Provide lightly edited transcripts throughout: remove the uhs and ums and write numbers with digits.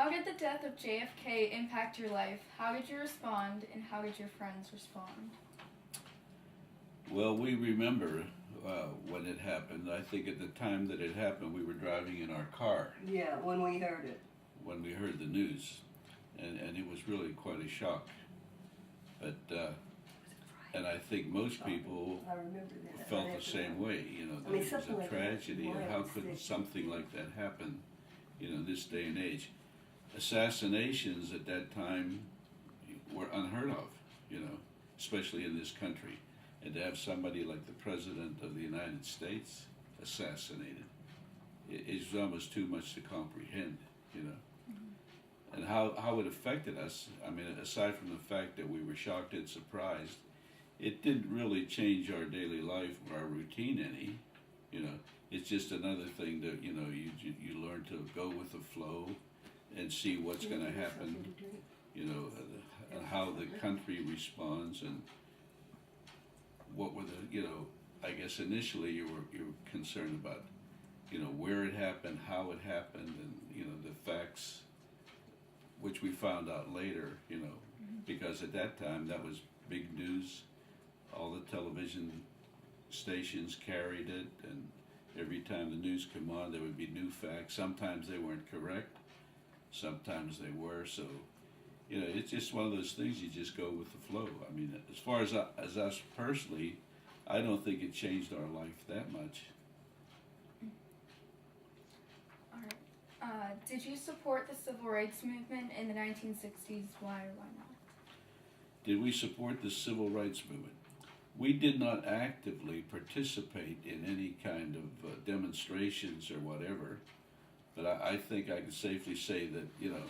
How did the death of JFK impact your life? How did you respond, and how did your friends respond? Well, we remember when it happened. I think at the time that it happened, we were driving in our car Yeah, when we heard it. when we heard the news, and it was really quite a shock. But and I think most people I remember that. felt the same way. You know, that it was something a like that. tragedy, and how could something like that happen? You know, in this day and age, assassinations at that time were unheard of. You know, especially in this country, and to have somebody like the President of the United States assassinated is almost too much to comprehend. You know. And how it affected us, I mean, aside from the fact that we were shocked and surprised, it didn't really change our daily life or our routine any. You know, it's just another thing that, you know, you learn to go with the flow and see what's going to happen, you know, and how the country responds, and what were the, you know, I guess initially you were concerned about, you know, where it happened, how it happened, and, you know, the facts, which we found out later, you know, because at that time that was big news. All the television stations carried it, and every time the news came on, there would be new facts. Sometimes they weren't correct, sometimes they were. So, you know, it's just one of those things. You just go with the flow. I mean, as far as us personally, I don't think it changed our life that much. Did you support the civil rights movement in the 1960s? Why or why not? Did we support the civil rights movement? We did not actively participate in any kind of demonstrations or whatever, but I think I can safely say that, you know,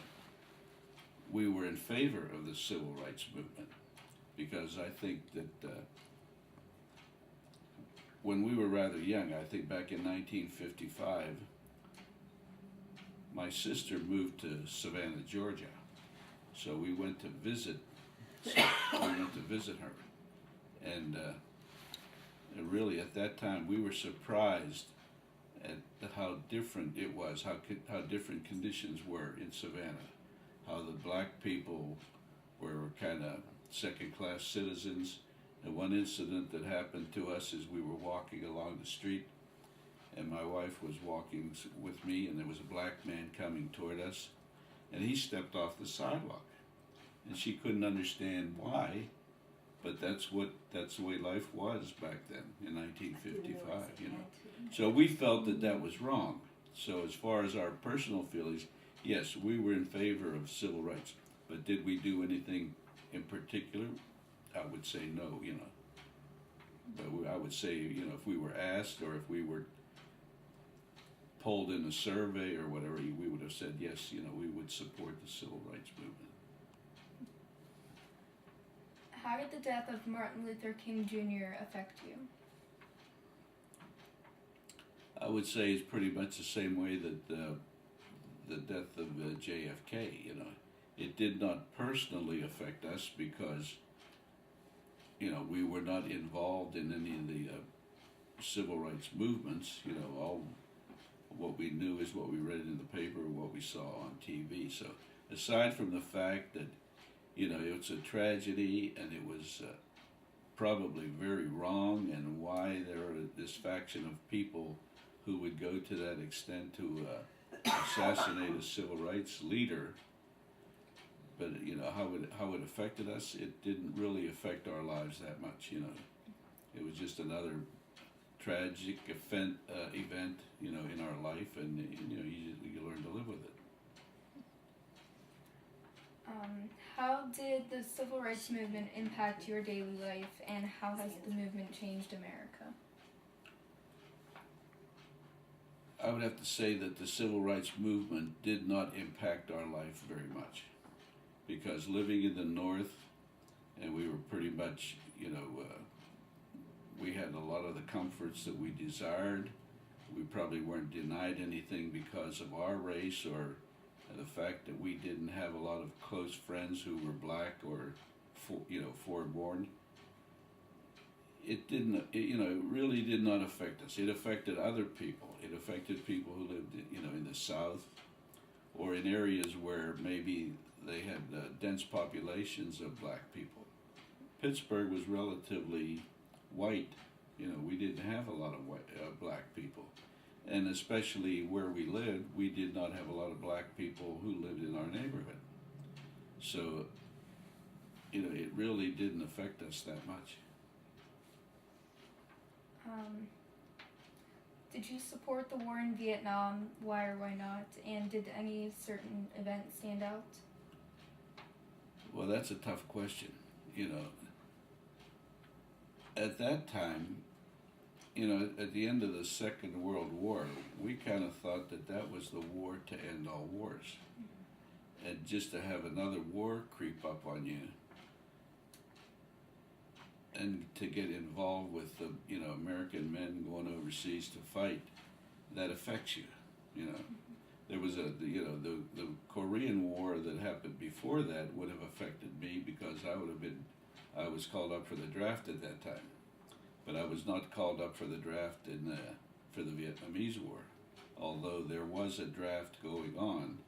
we were in favor of the civil rights movement, because I think that when we were rather young, I think back in 1955, my sister moved to Savannah, Georgia, so we went to visit. Her, and really at that time we were surprised at how different it was, how different conditions were in Savannah, how the black people were kind of second-class citizens. And one incident that happened to us is we were walking along the street, and my wife was walking with me, and there was a black man coming toward us, and he stepped off the sidewalk, and she couldn't understand why, but that's the way life was back then in 1955, you know. So we felt that that was wrong. So as far as our personal feelings, yes, we were in favor of civil rights, but did we do anything in particular? I would say no, you know. But I would say, you know, if we were asked, or if we were polled in a survey or whatever, we would have said yes, you know, we would support the civil rights movement. How did the death of Martin Luther King Jr. affect you? I would say it's pretty much the same way that the death of JFK, you know. It did not personally affect us because, you know, we were not involved in any of the civil rights movements. You know, all what we knew is what we read in the paper, what we saw on TV. So aside from the fact that, you know, it's a tragedy and it was probably very wrong, and why there are this faction of people who would go to that extent to assassinate a civil rights leader, but, you know, how it affected us, it didn't really affect our lives that much, you know. It was just another tragic event, you know, in our life, and, you know, you learn to live with it. How did the civil rights movement impact your daily life, and how has the movement changed America? I would have to say that the civil rights movement did not impact our life very much, because living in the North, and we were pretty much, you know, we had a lot of the comforts that we desired. We probably weren't denied anything because of our race, or the fact that we didn't have a lot of close friends who were black or, you know, foreign-born. It didn't, you know, it really did not affect us. It affected other people. It affected people who lived, you know, in the South, or in areas where maybe they had dense populations of black people. Pittsburgh was relatively white. You know, we didn't have a lot of black people. And especially where we lived, we did not have a lot of black people who lived in our neighborhood. So, you know, it really didn't affect us that much. Did you support the war in Vietnam? Why or why not? And did any certain event stand out? Well, that's a tough question. You know, at that time, you know, at the end of the Second World War, we kind of thought that that was the war to end all wars. Mm-hmm. And just to have another war creep up on you and to get involved with the, you know, American men going overseas to fight, that affects you, you know. There was the Korean War that happened before that would have affected me because I was called up for the draft at that time. But I was not called up for the draft for the Vietnamese War, although there was a draft going on,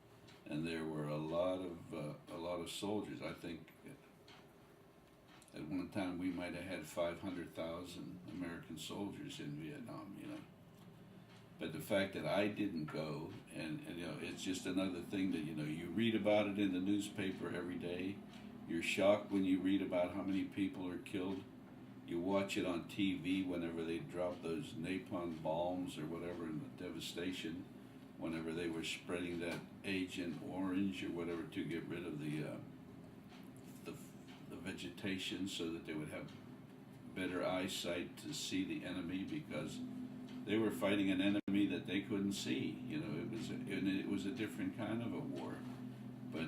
and there were a lot of soldiers. I think at one time we might have had 500,000 American soldiers in Vietnam, you know. But the fact that I didn't go, and you know, it's just another thing that, you know, you read about it in the newspaper every day. You're shocked when you read about how many people are killed. You watch it on TV whenever they drop those napalm bombs or whatever, and the devastation, whenever they were spreading that Agent Orange or whatever to get rid of the vegetation so that they would have better eyesight to see the enemy, because they were fighting an enemy that they couldn't see. You know, it was a different kind of a war. But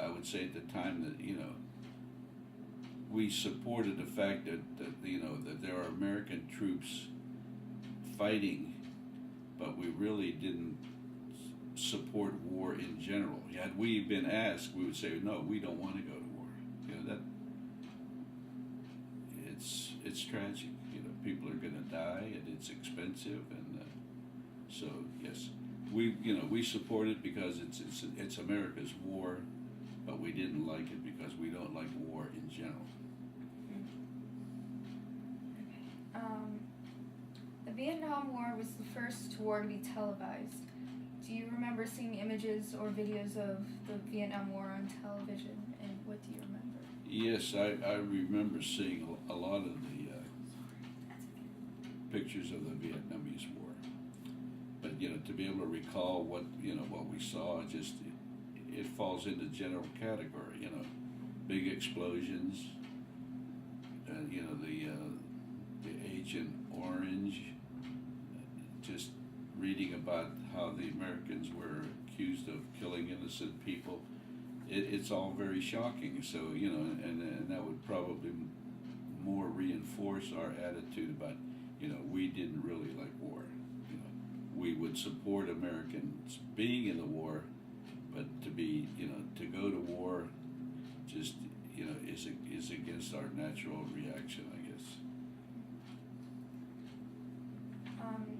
I would say at the time that, you know, we supported the fact that you know, that there are American troops fighting, but we really didn't support war in general. Had we been asked, we would say, no, we don't want to go to war. You know, that it's tragic. You know, people are going to die, and it's expensive, and so yes, we support it because it's America's war, but we didn't like it because we don't like war in general. The Vietnam War was the first war to be televised. Do you remember seeing images or videos of the Vietnam War on television, and what do you remember? Yes, I remember seeing a lot of the pictures of the Vietnamese War. But, you know, to be able to recall what we saw, it falls into general category, you know, big explosions, you know, the Agent Orange, just reading about how the Americans were accused of killing innocent people. It's all very shocking. So, you know, and that would probably more reinforce our attitude about, you know, we didn't really like war. You know, we would support Americans being in the war, but to be, you know, to go to war, just, you know, is against our natural reaction, I guess.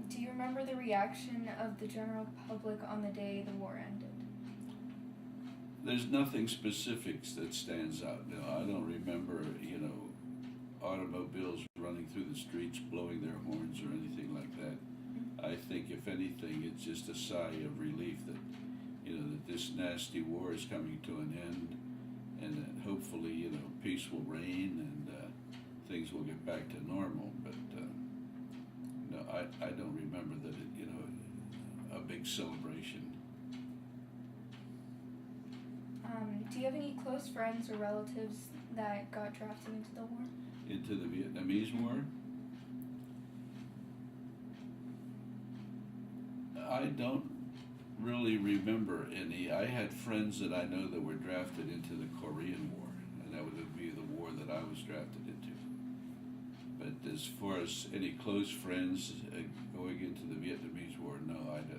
Do you remember the reaction of the general public on the day the war ended? There's nothing specific that stands out. You know, I don't remember, you know, automobiles running through the streets blowing their horns or anything like that. I think, if anything, it's just a sigh of relief that, you know, that this nasty war is coming to an end, and that hopefully, you know, peace will reign and things will get back to normal. But no, I don't remember that it, you know, a big celebration. Do you have any close friends or relatives that got drafted into the war? Into the Vietnamese War? I don't really remember any. I had friends that I know that were drafted into the Korean War, and that would be the war that I was drafted into. But as far as any close friends going into the Vietnamese War, no,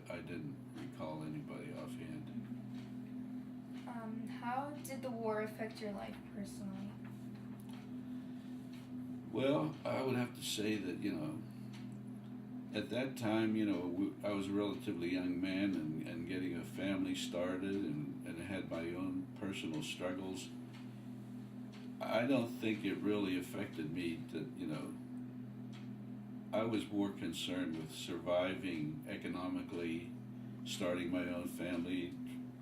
I didn't recall anybody offhand. How did the war affect your life personally? Well, I would have to say that, you know, at that time, you know, I was a relatively young man and getting a family started and had my own personal struggles. I don't think it really affected me that, you know, I was more concerned with surviving economically, starting my own family,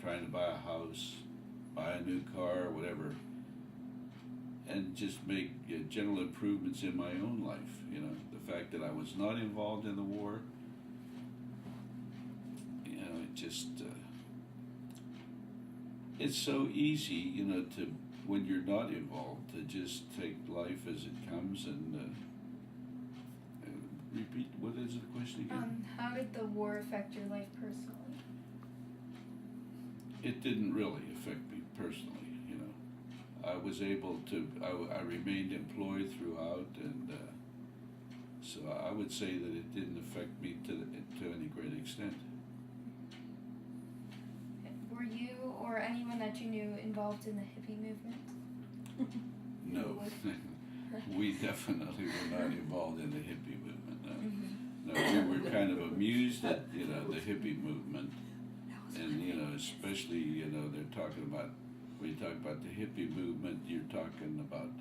trying to buy a house, buy a new car, whatever, and just make general improvements in my own life. You know, the fact that I was not involved in the war, you know, it just, it's so easy, you know, to, when you're not involved, to just take life as it comes and repeat, what is the question again? How did the war affect your life personally? It didn't really affect me personally, you know. I was able to, I remained employed throughout, and so I would say that it didn't affect me to any great extent. Were you or anyone that you knew involved in the hippie movement? No, we definitely were not involved in the hippie movement. No, we were kind of amused at, you know, the hippie movement, and you know, especially, you know, they're talking about, when you talk about the hippie movement, you're talking about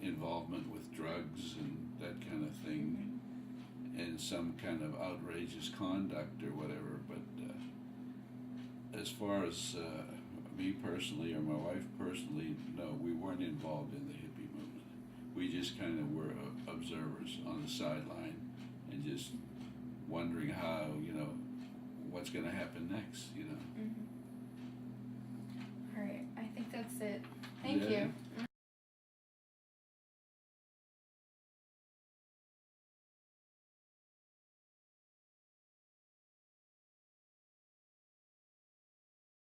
involvement with drugs and that kind of thing, and some kind of outrageous conduct or whatever. But as far as me personally or my wife personally, no, we weren't involved in the hippie movement. We just kind of were observers on the sideline and just wondering how, you know, what's going to happen next, you know. All right, I think that's it. Thank Yeah. you.